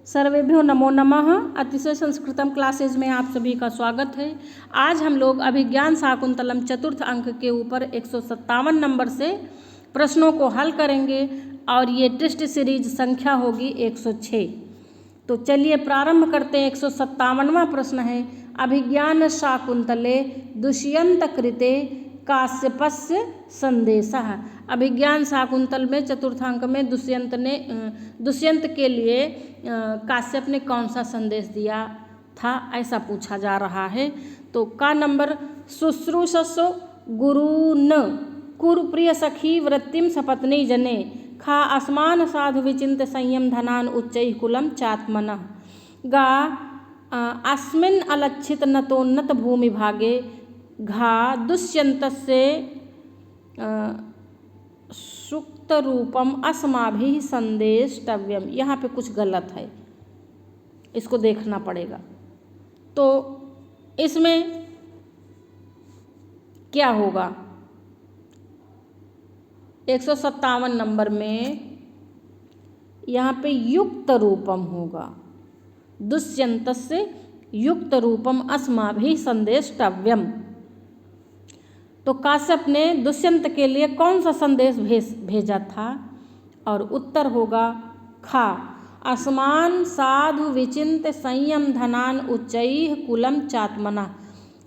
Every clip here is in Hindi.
सर्वेभ्यो नमो नमः। अतिशय संस्कृतम क्लासेज में आप सभी का स्वागत है। आज हम लोग अभिज्ञान शाकुंतलम चतुर्थ अंक के ऊपर 157 नंबर से प्रश्नों को हल करेंगे और ये टेस्ट सीरीज संख्या होगी 106। तो चलिए प्रारंभ करते हैं। 157वां प्रश्न है, अभिज्ञान शाकुंतले दुष्यंत कृते काश्यपस्य संदेशः। अभिज्ञान शाकुंतल में चतुर्थांक में दुष्यंत के लिए काश्यप ने कौन सा संदेश दिया था, ऐसा पूछा जा रहा है। तो का नंबर, शुश्रूषसो गुरुन कुरु प्रिय सखी वृत्तिम सपत्नी जने खा असमान साधु विचिंत संयम धनान उच्चैः कुलम चात्मनः गा अस्मिन् अलक्षित नतोन्नत भूमि भागे घा दुष्यन्तस्य सुक्त रूपम अस्माभिः संदेष्टव्यम। यहाँ पे कुछ गलत है, इसको देखना पड़ेगा। तो इसमें क्या होगा, 157 नंबर में यहाँ पे युक्त रूपम होगा, दुष्यन्तस्य युक्त रूपम अस्माभिः संदेष्टव्यम। तो काश्यप ने दुष्यंत के लिए कौन सा संदेश भेजा था, और उत्तर होगा खा असमान साधु विचिंत संयम धनान उच्चैः कुलम चात्मना।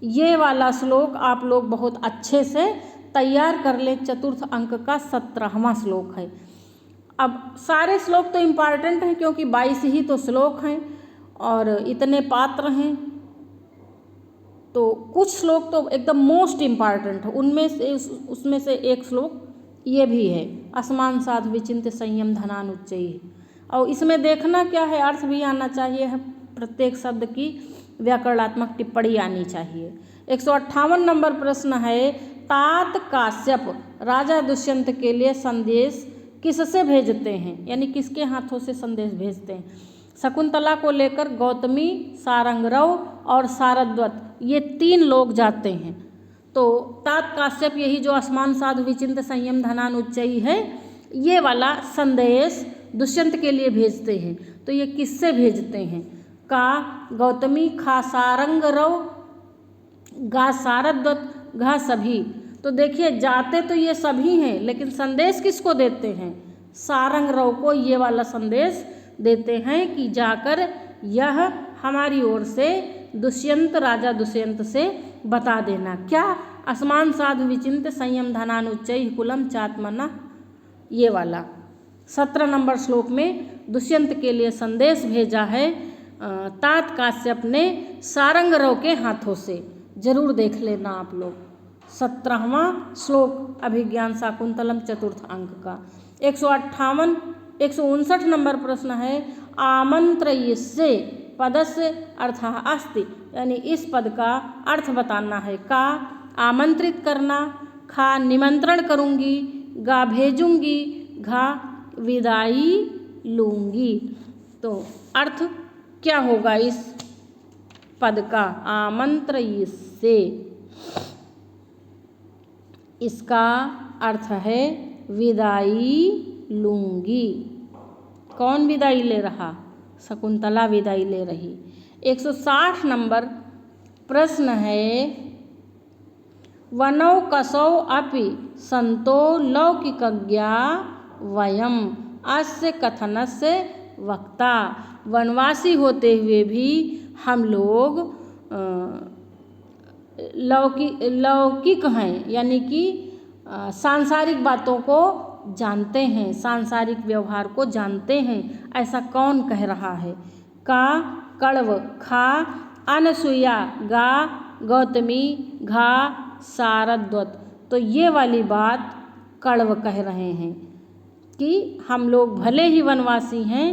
ये वाला श्लोक आप लोग बहुत अच्छे से तैयार कर ले। चतुर्थ अंक का 17वां श्लोक है। अब सारे श्लोक तो इम्पॉर्टेंट हैं क्योंकि 22 ही तो श्लोक हैं और इतने पात्र हैं। तो कुछ श्लोक तो एकदम मोस्ट इम्पॉर्टेंट है, उसमें से एक श्लोक ये भी है, असमान साधु विचिंत संयम धनान उच्चैः। और इसमें देखना क्या है, अर्थ भी आना चाहिए है, प्रत्येक शब्द की व्याकरणात्मक टिप्पणी आनी चाहिए। 158 नंबर प्रश्न है, तात काश्यप राजा दुष्यंत के लिए संदेश किससे भेजते हैं, यानी किसके हाथों से संदेश भेजते हैं। शकुंतला को लेकर गौतमी, सारंगरव और सारद्वत, ये 3 लोग जाते हैं। तो तात काश्यप, यही जो असमान साधु विचिंत संयम धनान उच्चैः है, ये वाला संदेश दुष्यंत के लिए भेजते हैं। तो ये किससे भेजते हैं, का गौतमी, खा सारंगरव, गा सारद्वत, घा सभी। तो देखिए जाते तो ये सभी हैं, लेकिन संदेश किसको देते हैं, सारंगरव को ये वाला संदेश देते हैं कि जाकर यह हमारी ओर से दुष्यंत, राजा दुष्यंत से बता देना। क्या, असमान साधु विचिंत संयम धनान उच्चैः कुलम चात्मना, ये वाला 17 नंबर श्लोक में दुष्यंत के लिए संदेश भेजा है तात काश्यप ने सारंगरव के हाथों से। जरूर देख लेना आप लोग 17वां श्लोक अभिज्ञान शाकुंतलम चतुर्थ अंक का। 159 नंबर प्रश्न है, आमंत्रयिष्ये पदस्य अर्थः अस्ति, यानी इस पद का अर्थ बताना है। का आमंत्रित करना, खा निमंत्रण करूंगी, गा भेजूंगी, घा विदाई लूंगी। तो अर्थ क्या होगा इस पद का, आमंत्रयिष्ये, इसका अर्थ है विदाई लूंगी। कौन विदाई ले रहा, शकुंतला विदाई ले रही। 160 नंबर प्रश्न है, वनौ कसौ अपि संतो लौकिकज्ञा वयम अस्य कथनस्य वक्ता। वनवासी होते हुए भी हम लोग लौकिक हैं, यानी कि सांसारिक बातों को जानते हैं, सांसारिक व्यवहार को जानते हैं, ऐसा कौन कह रहा है। का कण्व, खा अनसुईया, गा गौतमी, घा सारद्वत। तो ये वाली बात कण्व कह रहे हैं कि हम लोग भले ही वनवासी हैं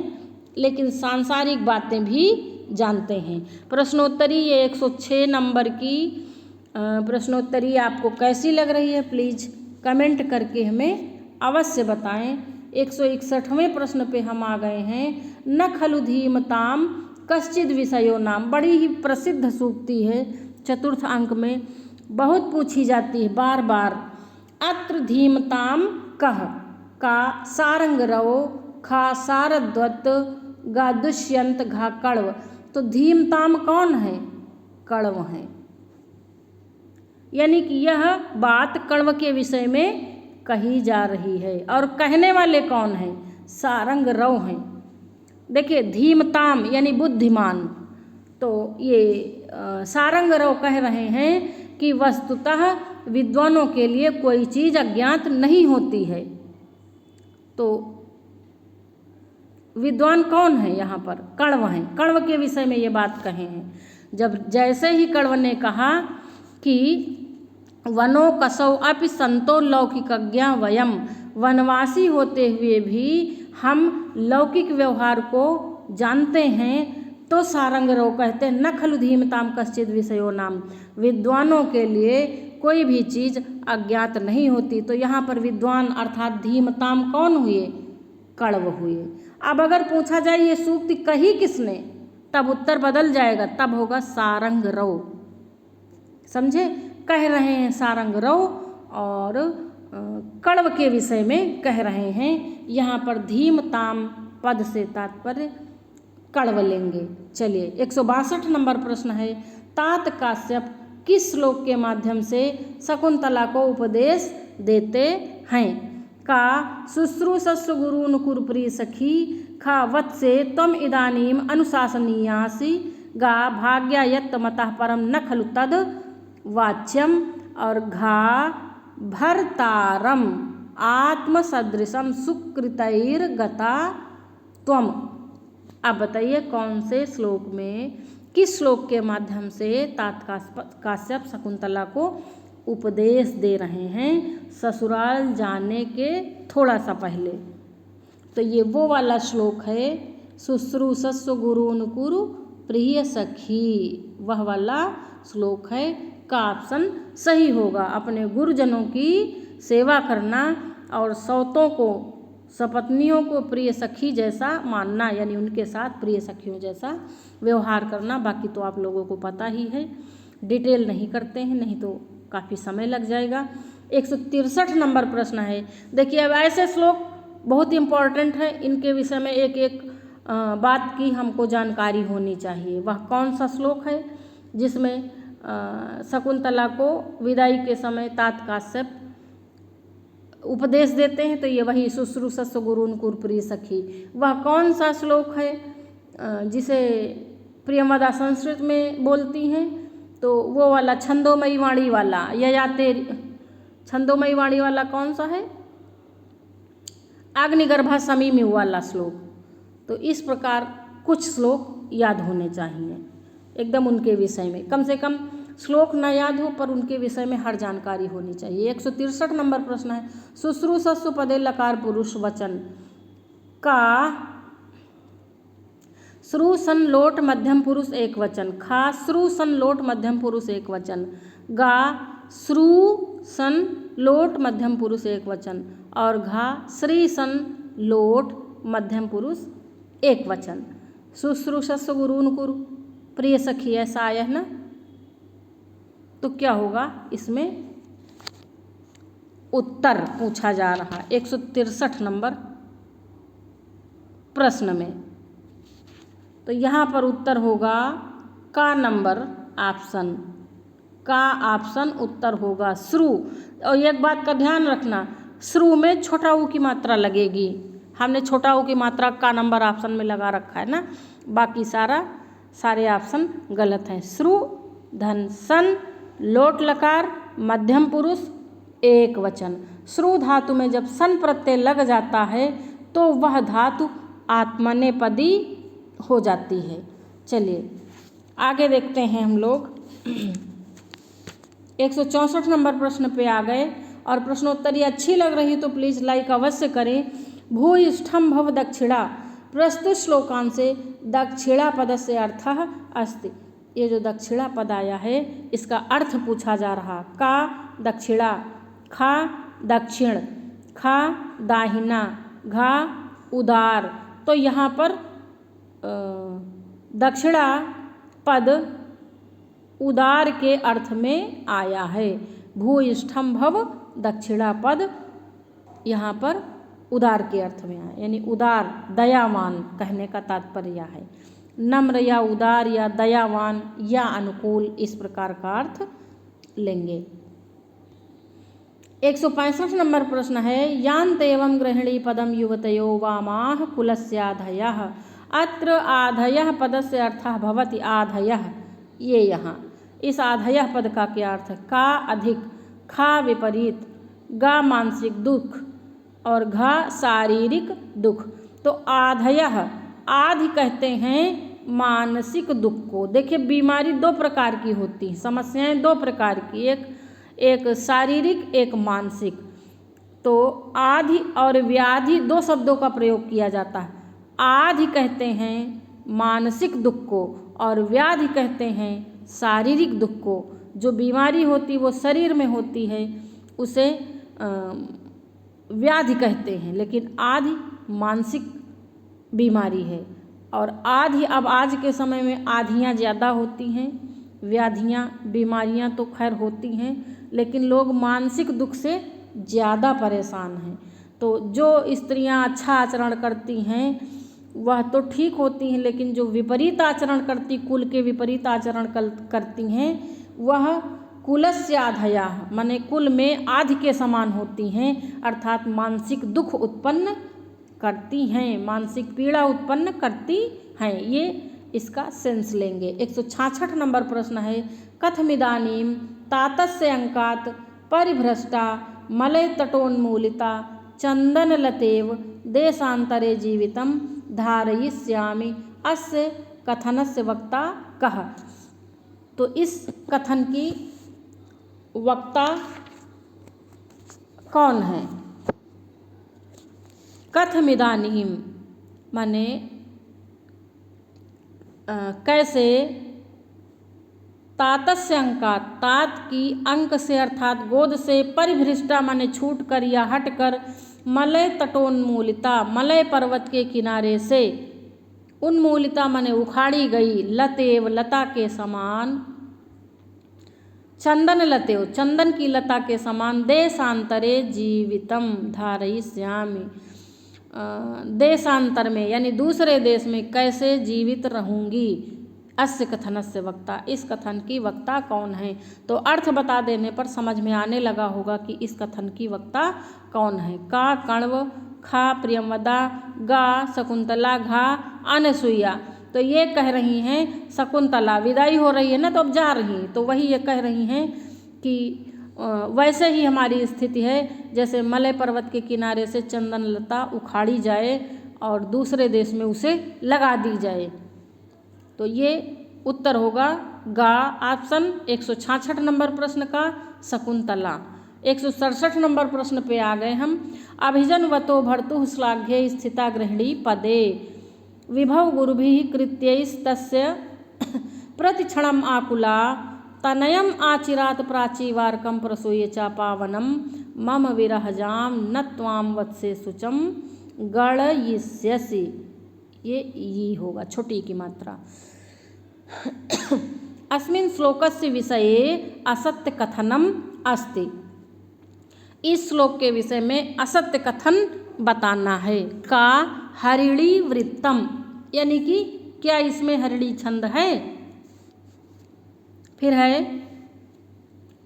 लेकिन सांसारिक बातें भी जानते हैं। प्रश्नोत्तरी ये 106 नंबर की प्रश्नोत्तरी आपको कैसी लग रही है, प्लीज़ कमेंट करके हमें अवश्य बताएं। 161वें प्रश्न पे हम आ गए हैं, न खलु धीमताम कश्चिद विषयो नाम। बड़ी ही प्रसिद्ध सूक्ति है, चतुर्थ अंक में बहुत पूछी जाती है बार बार। अत्र धीमताम कह, का सारंगरव, खा सारद्वत, गा दुष्यंत घा कण्व। तो धीमताम कौन है? कण्व है। यानी कि यह बात कण्व के विषय में कही जा रही है। और कहने वाले कौन हैं? सारंग रव हैं। देखिए धीमताम यानी बुद्धिमान, तो ये सारंग रव कह रहे हैं कि वस्तुतः विद्वानों के लिए कोई चीज़ अज्ञात नहीं होती है। तो विद्वान कौन है यहाँ पर? कण्व हैं। कण्व के विषय में ये बात कहे हैं। जब जैसे ही कण्व ने कहा कि वनो कसौ अपि संतो लौकिकज्ञा वयम, वनवासी होते हुए भी हम लौकिक व्यवहार को जानते हैं, तो सारंगरव कहते हैं न खलु धीमताम कश्चिद विषयो नाम, विद्वानों के लिए कोई भी चीज़ अज्ञात नहीं होती। तो यहाँ पर विद्वान अर्थात धीमताम कौन हुए? कण्व हुए। अब अगर पूछा जाए ये सूक्ति कही किसने, तब उत्तर बदल जाएगा, तब होगा सारंगरव। समझे? कह रहे हैं सारंगरव और कण्व के विषय में कह रहे हैं। यहाँ पर धीमताम पद से तात्पर्य कण्व लेंगे। चलिए 162 नंबर प्रश्न है, तात काश्यप किस श्लोक के माध्यम से शकुंतला को उपदेश देते हैं? का शुश्रूषस्व गुरून् कुरु प्रिय सखी, खा वत्से त्वम इदानीम अनुशासनीयासि, गा भाग्यायत्त मतः परम न खलु तद वाच्यम, और घा भर्तारम आत्मसदृशम सुकृतैर्गता त्वम। अब बताइए कौन से श्लोक में, किस श्लोक के माध्यम से तात काश्यप शकुंतला को उपदेश दे रहे हैं ससुराल जाने के थोड़ा सा पहले? तो ये वो वाला श्लोक है, शुश्रूषस्व गुरून् कुरु प्रिय सखी, वह वाला श्लोक है। का ऑप्शन सही होगा। अपने गुरुजनों की सेवा करना और सौतों को, सपत्नियों को प्रिय सखी जैसा मानना, यानी उनके साथ प्रिय सखियों जैसा व्यवहार करना। बाकी तो आप लोगों को पता ही है, डिटेल नहीं करते हैं, नहीं तो काफ़ी समय लग जाएगा। 163 नंबर प्रश्न है। देखिए अब ऐसे श्लोक बहुत इम्पॉर्टेंट है, इनके विषय में एक एक बात की हमको जानकारी होनी चाहिए। वह कौन सा श्लोक है जिसमें शकुंतला को विदाई के समय तात काश्यप उपदेश देते हैं? तो ये वही शुश्रूषस्व गुरून् कुरु प्रिय सखी। वह कौन सा श्लोक है जिसे प्रियमदा संस्कृत में बोलती हैं? तो वो वाला छंदोमयी वाणी वाला, ययाते छंदोमयी वाणी वाला कौन सा है? अग्निगर्भा समीम वाला श्लोक। तो इस प्रकार कुछ श्लोक याद होने चाहिए एकदम उनके विषय में, कम से कम श्लोक न याद हो पर उनके विषय में हर जानकारी होनी चाहिए। 163 नंबर प्रश्न है, शुश्रूषस्व पदे लकार पुरुष वचन, का श्रु सन लोट मध्यम पुरुष एक वचन, खा श्रु सन लोट मध्यम पुरुष एक वचन, गा श्रु सन लोट मध्यम पुरुष एक वचन, और घा श्री सन लोट मध्यम पुरुष एक वचन। शुश्रूषस्व गुरून् कुरु प्रिय सखी ऐसा आया है ना, तो क्या होगा इसमें उत्तर पूछा जा रहा है 163 नंबर प्रश्न में। तो यहाँ पर उत्तर होगा का नंबर ऑप्शन, का ऑप्शन उत्तर होगा श्रु। और एक बात का ध्यान रखना, श्रु में छोटा ऊ की मात्रा लगेगी। हमने छोटा ऊ की मात्रा का नंबर ऑप्शन में लगा रखा है ना, बाकी सारे ऑप्शन गलत हैं। श्रु धन सन लोट लकार मध्यम पुरुष एक वचन। श्रु धातु में जब सन प्रत्यय लग जाता है तो वह धातु आत्मनेपदी हो जाती है। चलिए आगे देखते हैं हम लोग 164 नंबर प्रश्न पे आ गए। और प्रश्नोत्तरी अच्छी लग रही तो प्लीज़ लाइक अवश्य करें। भूयिष्ठम भव दक्षिणा, प्रस्तुत श्लोकान से दक्षिणा पद से अर्थ अस्ति। ये जो दक्षिणा पद आया है इसका अर्थ पूछा जा रहा। का दक्षिणा, खा दक्षिण, खा दाहिना, घा उदार। तो यहाँ पर दक्षिणा पद उदार के अर्थ में आया है। भूयिष्ठम भव दक्षिणा पद यहाँ पर उदार के अर्थ में आए, यानी उदार दयावान कहने का तात्पर्य है। नम्र या उदार या दयावान या अनुकूल, इस प्रकार का अर्थ लेंगे। 165 नंबर प्रश्न है यान्त एवं गृहिणी पदम युवतयो वामाह कुलस्याधयः। अत्र आधयः पदस्य अर्थः भवति आधयः, ये यहाँ इस आधयः पद का क्या अर्थ है? का अधिक, खा विपरीत, गा मानसिक दुख और घा शारीरिक दुख। तो आधयः, आधि कहते हैं मानसिक दुख को। देखिए बीमारी दो प्रकार की होती हैं, समस्याएं दो प्रकार की, एक शारीरिक एक मानसिक। तो आधि और व्याधि दो शब्दों का प्रयोग किया जाता है। आधि कहते हैं मानसिक दुख को और व्याधि कहते हैं शारीरिक दुख को। जो बीमारी होती वो शरीर में होती है उसे व्याधि कहते हैं, लेकिन आधि मानसिक बीमारी है। और आधि, अब आज के समय में आधियाँ ज़्यादा होती हैं, व्याधियाँ बीमारियाँ तो खैर होती हैं, लेकिन लोग मानसिक दुख से ज़्यादा परेशान हैं। तो जो स्त्रियाँ अच्छा आचरण करती हैं वह तो ठीक होती हैं, लेकिन जो विपरीत आचरण करती, कुल के विपरीत आचरण करती हैं, वह कुलस्य आधया, माने कुल में आधि के समान होती हैं, अर्थात मानसिक दुख उत्पन्न करती हैं, मानसिक पीड़ा उत्पन्न करती हैं। ये इसका सेंस लेंगे। 166 नंबर प्रश्न है कथमिदानीं तातस्य अंकात परिभ्रष्टा मलय तटोन्मूलिता चंदनलतेव देशांतरे जीवितम धारयिष्यामि अस्य कथनस्य वक्ता कः। तो इस कथन की वक्ता कौन है? कथमिदानीं माने कैसे, तातस्य अंकात, तात की अंक से अर्थात गोद से, परिभ्रष्टा माने छूट कर या हट कर, मलय तटोन्मूलिता मलय पर्वत के किनारे से, उन्मूलिता माने उखाड़ी गई, लतेव लता के समान, चंदन लतेव चंदन की लता के समान, देशांतरे जीवितम धारयिष्यामि, देशांतर में यानी दूसरे देश में कैसे जीवित रहूंगी। अस्य कथनस्य वक्ता, इस कथन की वक्ता कौन है? तो अर्थ बता देने पर समझ में आने लगा होगा कि इस कथन की वक्ता कौन है। का कण्व, खा प्रियंवदा, गा शकुंतला, घा अनसुईया। तो ये कह रही हैं शकुंतला विदाई हो रही है ना, तो अब जा रही, तो वही ये कह रही हैं कि वैसे ही हमारी स्थिति है जैसे मलय पर्वत के किनारे से चंदन लता उखाड़ी जाए और दूसरे देश में उसे लगा दी जाए। तो ये उत्तर होगा गा, ऑप्शन 166 नंबर प्रश्न का शकुंतला। 167 नंबर प्रश्न पे आ गए हम। अभिजनवतो भर्तुः श्लाघ्ये स्थिता गृहिणी पदे विभव गुरुभिः कृत्यैस्तस्य प्रतिक्षणम् आकुला तनयम् आचिरात प्राचीवार्कं प्रसूय च पावनम मम विरहजां न त्वां वत्से शुचं गणयिष्यसि। ये ई होगा, छोटी की मात्रा। अस्मिन् श्लोकस्य विषये असत्य कथनम अस्ति। इस श्लोक के विषय में असत्य कथन बताना है। का हरिणी वृत्तम, यानी कि क्या इसमें हरिणी छंद है? फिर है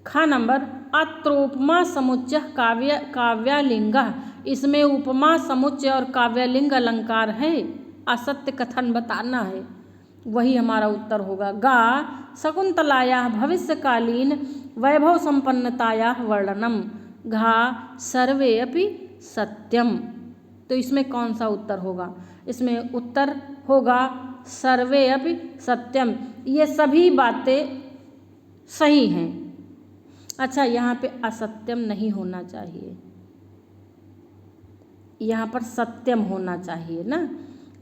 खा नंबर अत्रोपमा समुच्चय काव्यालिंग, इसमें उपमा समुच्चय और काव्यालिंग अलंकार है। असत्य कथन बताना है, वही हमारा उत्तर होगा। गा शकुंतलायाः भविष्यकालीन वैभव संपन्नतायाः वर्णनम, घा सर्वे अपि सत्यम। तो इसमें कौन सा उत्तर होगा? इसमें उत्तर होगा सर्वे अपि सत्यम। ये सभी बातें सही हैं। अच्छा, यहाँ पे असत्यम नहीं होना चाहिए, यहाँ पर सत्यम होना चाहिए ना,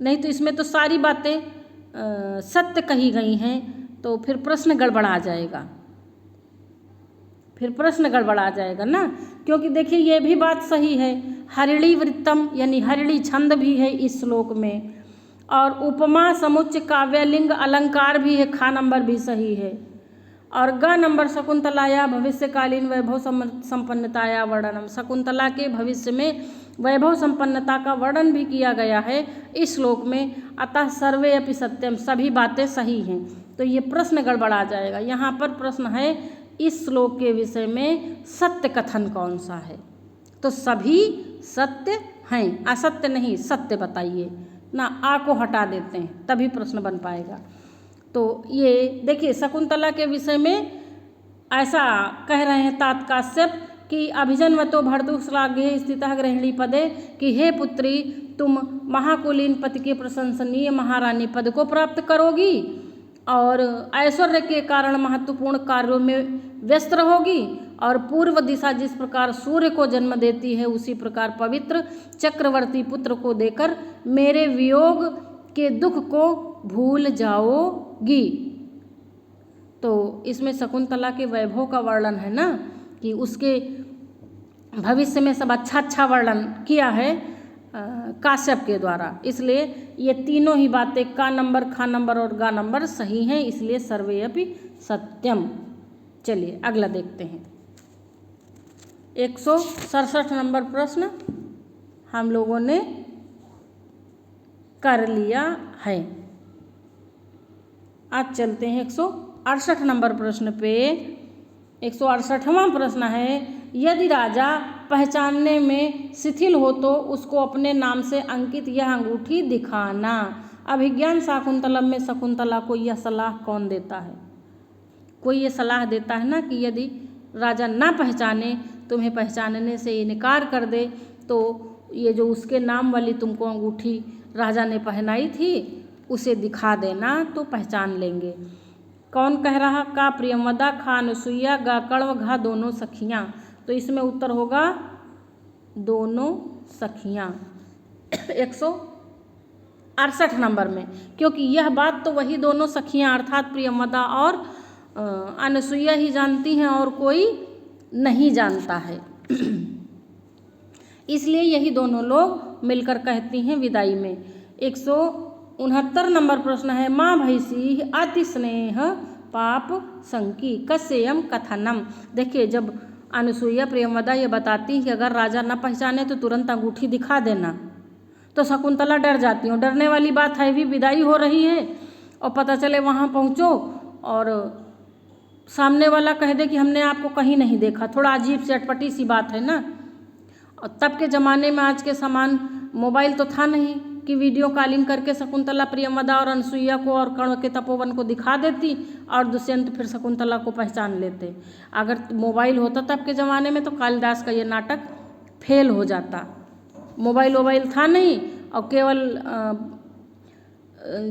नहीं तो इसमें तो सारी बातें सत्य कही गई हैं, तो फिर प्रश्न गड़बड़ा जाएगा, फिर प्रश्न गड़बड़ा जाएगा ना। क्योंकि देखिए ये भी बात सही है, हरिणी वृत्तम यानी हरिणी छंद भी है इस श्लोक में, और उपमा समुच्चय काव्यलिंग अलंकार भी है, खा नंबर भी सही है, और ग नंबर शकुंतलाया भविष्यकालीन वैभव संपन्नताया वर्णनम, शकुंतला के भविष्य में वैभव संपन्नता का वर्णन भी किया गया है इस श्लोक में। अतः सर्वे अपि सत्यम, सभी बातें सही हैं। तो ये प्रश्न गड़बड़ा जाएगा। यहाँ पर प्रश्न है इस श्लोक के विषय में सत्य कथन कौन सा है। तो सभी सत्य हैं, असत्य नहीं, सत्य बताइए ना। आ को हटा देते हैं तभी प्रश्न बन पाएगा। तो ये देखिए शकुंतला के विषय में ऐसा कह रहे हैं तात काश्यप कि अभिजन्मतो भर्तुश्लाघ्ये स्थितः गृहिणी पदे, कि हे पुत्री तुम महाकुलीन पति के प्रशंसनीय महारानी पद को प्राप्त करोगी और ऐश्वर्य के कारण महत्वपूर्ण कार्यों में व्यस्त रहोगी, और पूर्व दिशा जिस प्रकार सूर्य को जन्म देती है उसी प्रकार पवित्र चक्रवर्ती पुत्र को देकर मेरे वियोग के दुख को भूल जाओगी। तो इसमें शकुंतला के वैभव का वर्णन है ना, कि उसके भविष्य में सब अच्छा अच्छा वर्णन किया है काश्यप के द्वारा। इसलिए ये तीनों ही बातें का नंबर, खा नंबर और गा नंबर सही हैं, इसलिए सर्वे अपि सत्यम। चलिए अगला देखते हैं। 167 नंबर प्रश्न हम लोगों ने कर लिया है। आज चलते हैं 168 नंबर प्रश्न पे। 168वां प्रश्न है, यदि राजा पहचानने में शिथिल हो तो उसको अपने नाम से अंकित यह अंगूठी दिखाना। अभिज्ञान शाकुंतलम में शकुंतला को यह सलाह कौन देता है? कोई ये सलाह देता है ना कि यदि राजा ना पहचाने, तुम्हें पहचानने से इनकार कर दे, तो ये जो उसके नाम वाली तुमको अंगूठी राजा ने पहनाई थी उसे दिखा देना तो पहचान लेंगे। कौन कह रहा? का प्रियमदा, खा अनुसुईया, गा कण्व, घा दोनों सखियाँ। तो इसमें उत्तर होगा दोनों सखियाँ 168 नंबर में, क्योंकि यह बात तो वही दोनों सखियाँ अर्थात प्रियमदा और अनुसुईया ही जानती हैं और कोई नहीं जानता है। इसलिए यही दोनों लोग मिलकर कहती हैं विदाई में। 169 नंबर प्रश्न है, माँ भैसी अति स्नेह पाप संकी कस्ययम कथनम। देखिए जब अनुसुईया प्रियमदा ये बताती कि अगर राजा न पहचाने तो तुरंत अंगूठी दिखा देना, तो शकुंतला डर जाती हूँ। डरने वाली बात है, भी विदाई हो रही है और पता चले वहाँ पहुँचो और सामने वाला कह दे कि हमने आपको कहीं नहीं देखा, थोड़ा अजीब सी अटपटी सी बात है ना। और तब के ज़माने में आज के समान मोबाइल तो था नहीं कि वीडियो कॉलिंग करके शकुंतला प्रियमदा और अनुसुईया को और कण्व के तपोवन को दिखा देती और दुष्यंत फिर शकुंतला को पहचान लेते। अगर मोबाइल होता तब के ज़माने में तो कालिदास का ये नाटक फेल हो जाता। मोबाइल था नहीं और केवल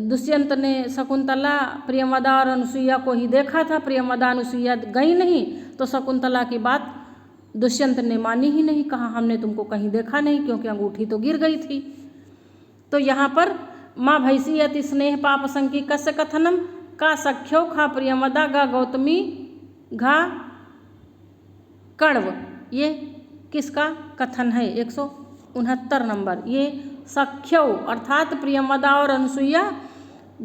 दुष्यंत ने शकुंतला प्रियमदा और अनुसुईया को ही देखा था। प्रियमदा अनुसुईया गई नहीं तो शकुंतला की बात दुष्यंत ने मानी ही नहीं, कहा हमने तुमको कहीं देखा नहीं क्योंकि अंगूठी तो गिर गई थी। तो यहाँ पर माँ भैसी अति स्नेह पाप संकी कस्य कथनम, का सख्यो, खा प्रियमदा, गा गौतमी, घा कण्व, ये किसका कथन है? 169 नंबर। ये सख्यो अर्थात प्रियमदा और अनुसुईया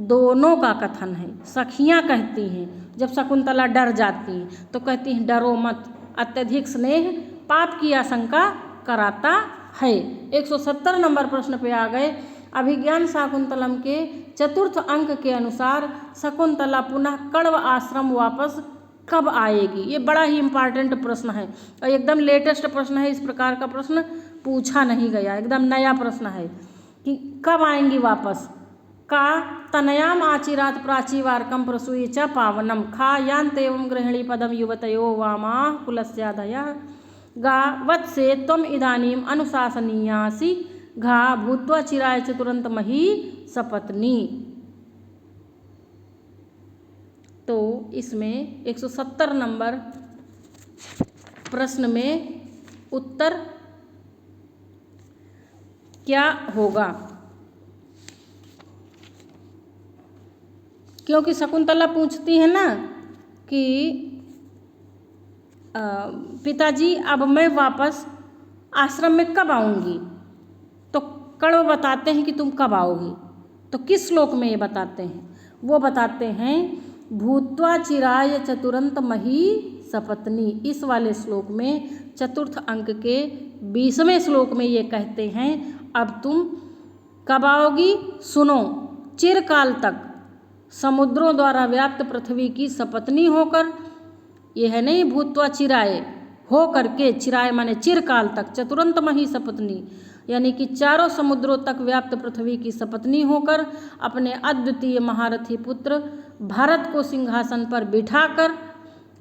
दोनों का कथन है। सखियाँ कहती हैं जब शकुंतला डर जाती हैं तो कहती हैं डरो मत, अत्यधिक स्नेह पाप की आशंका कराता है। 170 नंबर प्रश्न पे आ गए। अभिज्ञान शाकुंतलम के चतुर्थ अंक के अनुसार शकुंतला पुनः कण्व आश्रम वापस कब आएगी? ये बड़ा ही इम्पॉर्टेंट प्रश्न है और एकदम लेटेस्ट प्रश्न है। इस प्रकार का प्रश्न पूछा नहीं गया, एकदम नया प्रश्न है कि कब आएंगी वापस। का तनयाम आचिरात प्राचीवार्कम प्रसूय च पावनम, खा यान्तेवं गृहिणी पदम युवतयो वामा कुलस्यादया, गा वत्से त्वम इदानीम अनुशासनीयासि, घा भूत्वा चिराय च तुरंत मही सपत्नी। तो इसमें 170 नंबर प्रश्न में उत्तर क्या होगा? क्योंकि शकुंतला पूछती है ना कि पिताजी अब मैं वापस आश्रम में कब आऊँगी, तो कण्व बताते हैं कि तुम कब आओगी। तो किस श्लोक में ये बताते हैं? वो बताते हैं भूत्वा चिराय चतुरंत मही सपत्नी। इस वाले श्लोक में चतुर्थ अंक के 20वें श्लोक में ये कहते हैं, अब तुम कब आओगी? सुनो, चिरकाल तक समुद्रों द्वारा व्याप्त पृथ्वी की सपत्नी होकर, ये है नहीं भूत्वा चिराए, हो करके, चिराए माने चिरकाल तक, चतुरंतमही सपत्नी यानी कि चारों समुद्रों तक व्याप्त पृथ्वी की सपत्नी होकर अपने अद्वितीय महारथी पुत्र भरत को सिंहासन पर बिठाकर,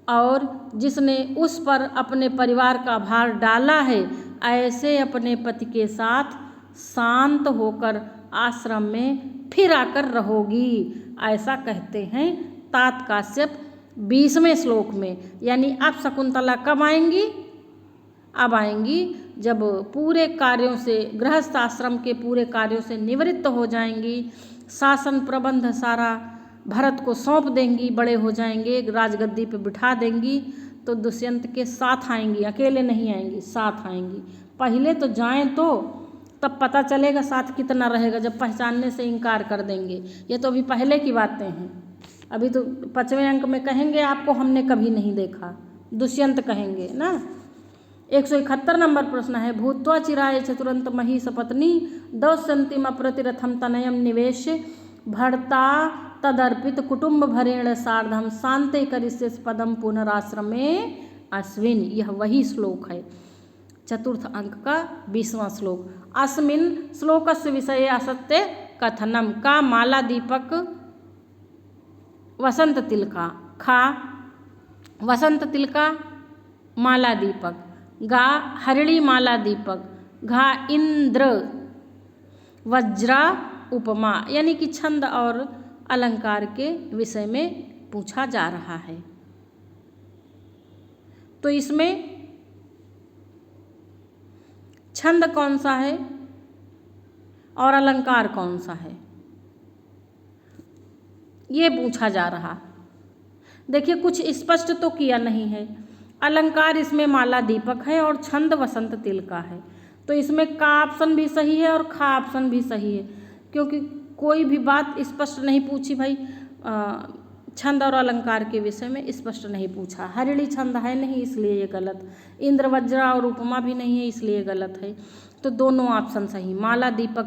और जिसने उस पर अपने परिवार का भार डाला है, ऐसे अपने पति के साथ शांत होकर आश्रम में फिर आकर रहोगी, ऐसा कहते हैं तात काश्यप 20वें श्लोक में। यानी अब शकुंतला कब आएंगी? अब आएंगी जब पूरे कार्यों से, गृहस्थ आश्रम के पूरे कार्यों से निवृत्त हो जाएंगी, शासन प्रबंध सारा भरत को सौंप देंगी, बड़े हो जाएंगे, राजगद्दी पे बिठा देंगी, तो दुष्यंत के साथ आएंगी, अकेले नहीं आएंगी, साथ आएंगी। पहले तो जाएं तो तब पता चलेगा साथ कितना रहेगा, जब पहचानने से इनकार कर देंगे। ये तो अभी पहले की बातें हैं, अभी तो 5वें अंक में कहेंगे आपको हमने कभी नहीं देखा, दुष्यंत कहेंगे ना। 171 नंबर प्रश्न है, भूत्वा चिराय चतुरंत मही सपत्नी दौस्यंतिम अप्रतिरथम तनयम निवेश भर्ता तदर्पित कुटुंब भरेण सार्धम शांते करिष्ये पदम पुनराश्रमे अश्विन। यह वही श्लोक है, चतुर्थ अंक का 20वां श्लोक। अस्मिन् श्लोकस्य विषये असत्य कथनम का माला दीपक वसंत तिलका, खा वसंत तिलका माला दीपक, गा हरिणी माला दीपक, घा इंद्र वज्रा उपमा, यानी कि छंद और अलंकार के विषय में पूछा जा रहा है। तो इसमें छंद कौन सा है और अलंकार कौन सा है, ये पूछा जा रहा। देखिए कुछ स्पष्ट तो किया नहीं है, अलंकार इसमें माला दीपक है और छंद वसंत तिलका है, तो इसमें का ऑप्शन भी सही है और खा ऑप्शन भी सही है, क्योंकि कोई भी बात स्पष्ट नहीं पूछी भाई, छंद और अलंकार के विषय में स्पष्ट नहीं पूछा। हरिणी छंद है नहीं इसलिए ये गलत, इंद्र वज्रा और उपमा भी नहीं है इसलिए गलत है। तो दोनों ऑप्शन सही, माला दीपक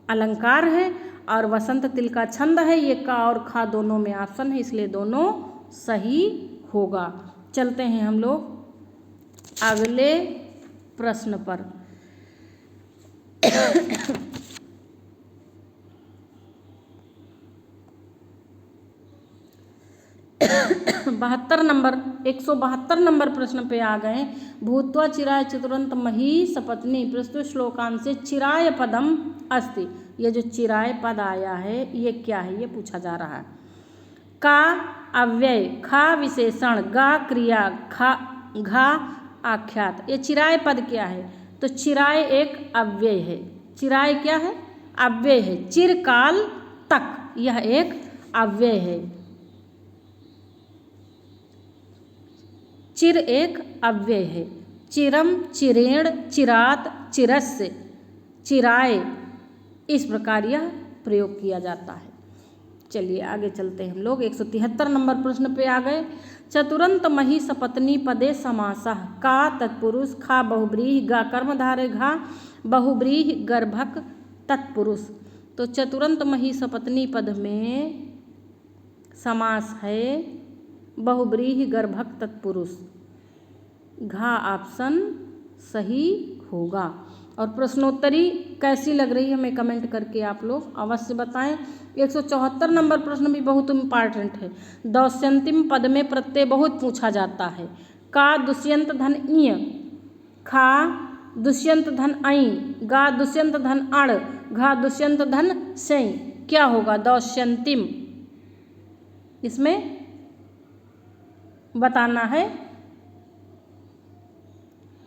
अलंकार है और वसंत तिलका छंद है, ये का और खा दोनों में ऑप्शन है, इसलिए दोनों सही होगा। चलते हैं हम लोग अगले प्रश्न पर। 172 नंबर प्रश्न पे आ गए। भूत्वा चिराय चतुरंत मही सपत्नी, प्रस्तुत श्लोकांश से चिराय पदम अस्ति। ये जो चिराय पद आया है ये क्या है, ये पूछा जा रहा है। का अव्यय, खा विशेषण, गा क्रिया, खा घा आख्यात। ये चिराय पद क्या है? तो चिराय एक अव्यय है। चिराय क्या है? अव्यय है। चिरकाल तक यह एक अव्यय है। चिर एक अव्यय है। चिरम, चिरेण, चिरात, चिरस्य, चिराय, इस प्रकार यह प्रयोग किया जाता है। चलिए आगे चलते हैं हम लोग। 173 नंबर प्रश्न पे आ गए। चतुरंत मही सपत्नी पदे समासः। का तत्पुरुष, खा बहुब्रीहि, गा कर्मधारय, घा बहुब्रीहि गर्भक तत्पुरुष। तो चतुरंत मही सपत्नी पद में समास है बहुब्रीहि गर्भक तत्पुरुष। घा ऑप्शन सही होगा। और प्रश्नोत्तरी कैसी लग रही है हमें कमेंट करके आप लोग अवश्य बताएं। 174 नंबर प्रश्न भी बहुत इम्पॉर्टेंट है। दौस्यंतिम पद में प्रत्यय बहुत पूछा जाता है। का दुष्यंत धन इय, खा दुष्यंत धन ऐ, गा दुष्यंत धन अण, घा दुष्यंत धन सै। क्या होगा दौस्यंतिम? इसमें बताना है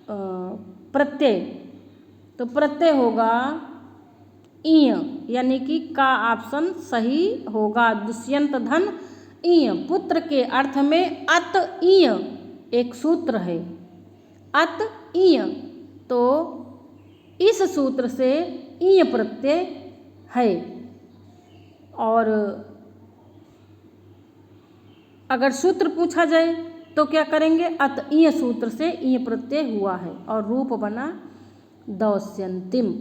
प्रत्यय। तो प्रत्यय होगा इय, यानी कि का ऑप्शन सही होगा। दुष्यंत धन इय, पुत्र के अर्थ में अत इय एक सूत्र है। अत इय, तो इस सूत्र से इय प्रत्यय है। और अगर सूत्र पूछा जाए तो क्या करेंगे, अत ईय सूत्र से ईय प्रत्यय हुआ है और रूप बना दौस्यन्तिम।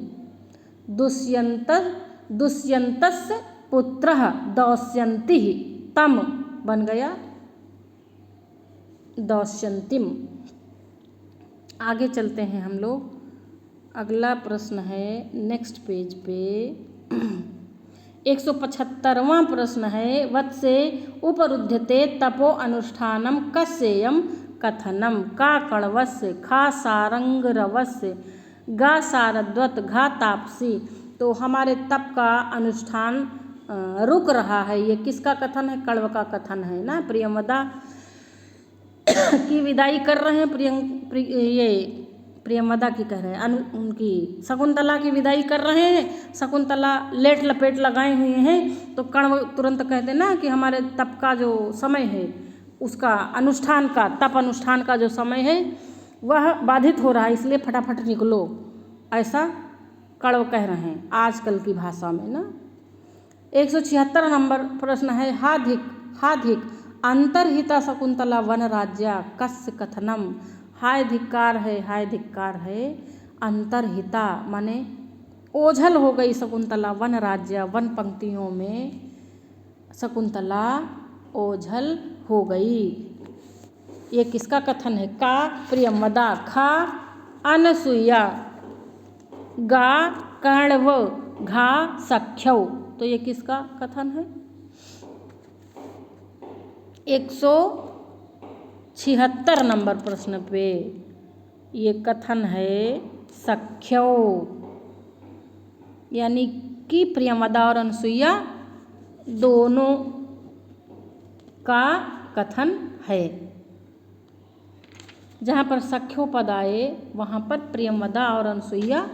दुष्यन्तस्य पुत्रः दौस्यन्तिः तम बन गया दौस्यन्तिम। आगे चलते हैं हम लोग। अगला प्रश्न है नेक्स्ट पेज पे 175वां प्रश्न है, वत्से उपरुध्यते तपो अनुष्ठानम कस्येयं कथनम। का कण्वस्य, खा सारंगरवस्य, गा सारद्वत, घा तापसी। तो हमारे तप का अनुष्ठान रुक रहा है, ये किसका कथन है, कण्व का कथन है ना। प्रियंवदा की विदाई कर रहे हैं, ये प्रियंवदा की कह रहे हैं, उनकी शकुंतला की विदाई कर रहे हैं। शकुंतला लेट लपेट लगाए हुए हैं, तो कण्व तुरंत कहते ना कि हमारे तप का जो समय है, उसका अनुष्ठान का, तप अनुष्ठान का जो समय है वह बाधित हो रहा है, इसलिए फटाफट निकलो, ऐसा कण्व कह रहे हैं आजकल की भाषा में ना। 176 नंबर प्रश्न है, हाधिक अंतर्हिता शकुंतला वन राज्या कस्य कथनम। हाय धिक्कार है अंतर्हिता माने ओझल हो गई शकुंतला, वन राज्य वन पंक्तियों में शकुंतला ओझल हो गई। ये किसका कथन है, का प्रियंवदा, खा अनसुईया, गा कण्व, घा सख्यौ। तो ये किसका कथन है। 176 नंबर प्रश्न पे ये कथन है सख्यौ, यानी कि प्रियंवदा और अनसुईया दोनों का कथन है। जहाँ पर सख्यो पद आए वहाँ पर प्रियंवदा और अनसुईया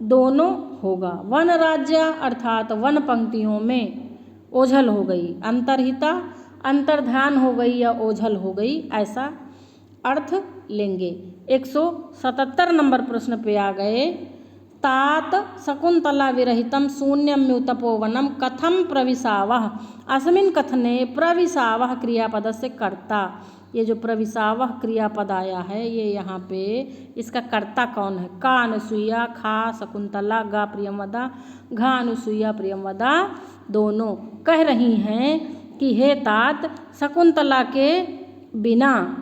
दोनों होगा। वन राज्य अर्थात वन पंक्तियों में ओझल हो गई, अंतर्हिता अंतर्ध्यान हो गई या ओझल हो गई, ऐसा अर्थ लेंगे। 177 नंबर प्रश्न पे आ गए, तात शकुंतला विरहितम शून्यम्यु तपोवनम कथम प्रविशावः। अस्मिन् कथने प्रविशावः क्रियापद से कर्ता। ये जो प्रविशावः क्रियापद आया है ये यहाँ पे इसका कर्ता कौन है, का अनुसुईया, खा शकुंतला, गा प्रियंवदा, घा अनुसुईया प्रियंवदा दोनों कह रही हैं कि हे तात शकुंतला के बिना,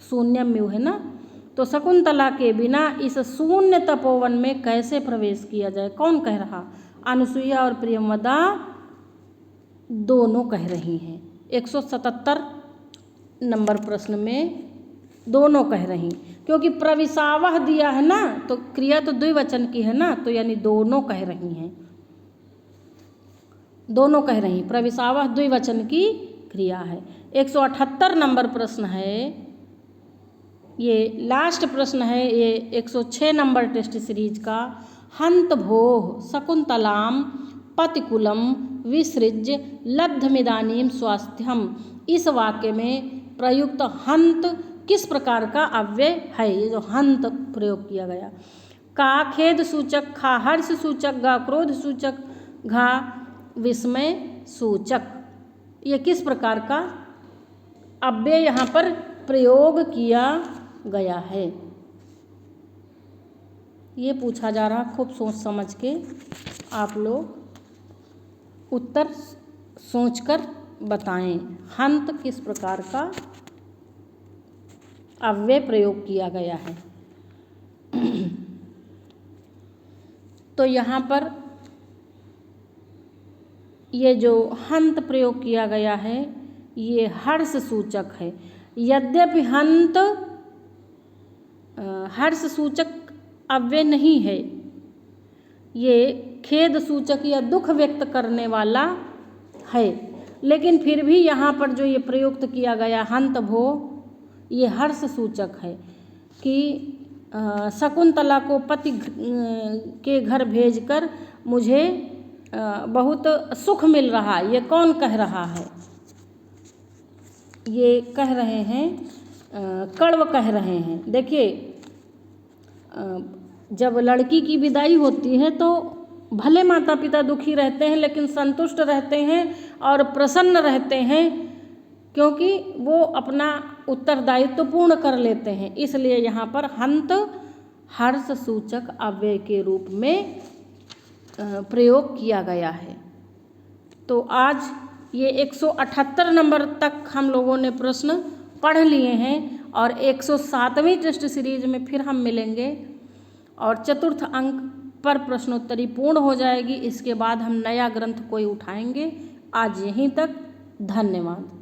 शून्यम्यु है ना, तो शकुंतला के बिना इस शून्य तपोवन में कैसे प्रवेश किया जाए। कौन कह रहा, अनुसुईया और प्रियंवदा दोनों कह रही हैं। 177 नंबर प्रश्न में दोनों कह रही, क्योंकि प्रविशावः दिया है ना, तो क्रिया तो द्विवचन की है ना, तो यानी दोनों कह रही हैं, दोनों कह रही। प्रविशावः द्विवचन की क्रिया है। 178 नंबर प्रश्न है, ये लास्ट प्रश्न है, ये 106 नंबर टेस्ट सीरीज का। हंत भोः शकुंतलाम पतिकुलम विसृज्य लब्धमिदानीम स्वास्थ्यम। इस वाक्य में प्रयुक्त हंत किस प्रकार का अव्यय है। ये जो हंत प्रयोग किया गया, का खेद सूचक, खा हर्ष सूचक, गा क्रोध सूचक, घा विस्मय सूचक, ये किस प्रकार का अव्यय यहाँ पर प्रयोग किया गया है, ये पूछा जा रहा। खूब सोच समझ के आप लोग उत्तर सोचकर बताएं, हंत किस प्रकार का अव्यय प्रयोग किया गया है। तो यहाँ पर ये जो हंत प्रयोग किया गया है ये हर्ष सूचक है। यद्यपि हंत हर्ष सूचक अव्यय नहीं है, ये खेद सूचक या दुख व्यक्त करने वाला है, लेकिन फिर भी यहाँ पर जो ये प्रयुक्त किया गया हंत भो, ये हर्ष सूचक है कि शकुंतला को पति के घर भेजकर मुझे बहुत सुख मिल रहा। ये कौन कह रहा है, ये कह रहे हैं कण्व कह रहे हैं। देखिए जब लड़की की विदाई होती है तो भले माता पिता दुखी रहते हैं लेकिन संतुष्ट रहते हैं और प्रसन्न रहते हैं, क्योंकि वो अपना उत्तरदायित्व पूर्ण कर लेते हैं, इसलिए यहाँ पर हंत हर्ष सूचक अव्यय के रूप में प्रयोग किया गया है। तो आज ये 178 नंबर तक हम लोगों ने प्रश्न पढ़ लिए हैं और 107वीं टेस्ट सीरीज में फिर हम मिलेंगे और चतुर्थ अंक पर प्रश्नोत्तरी पूर्ण हो जाएगी। इसके बाद हम नया ग्रंथ कोई उठाएंगे। आज यहीं तक, धन्यवाद।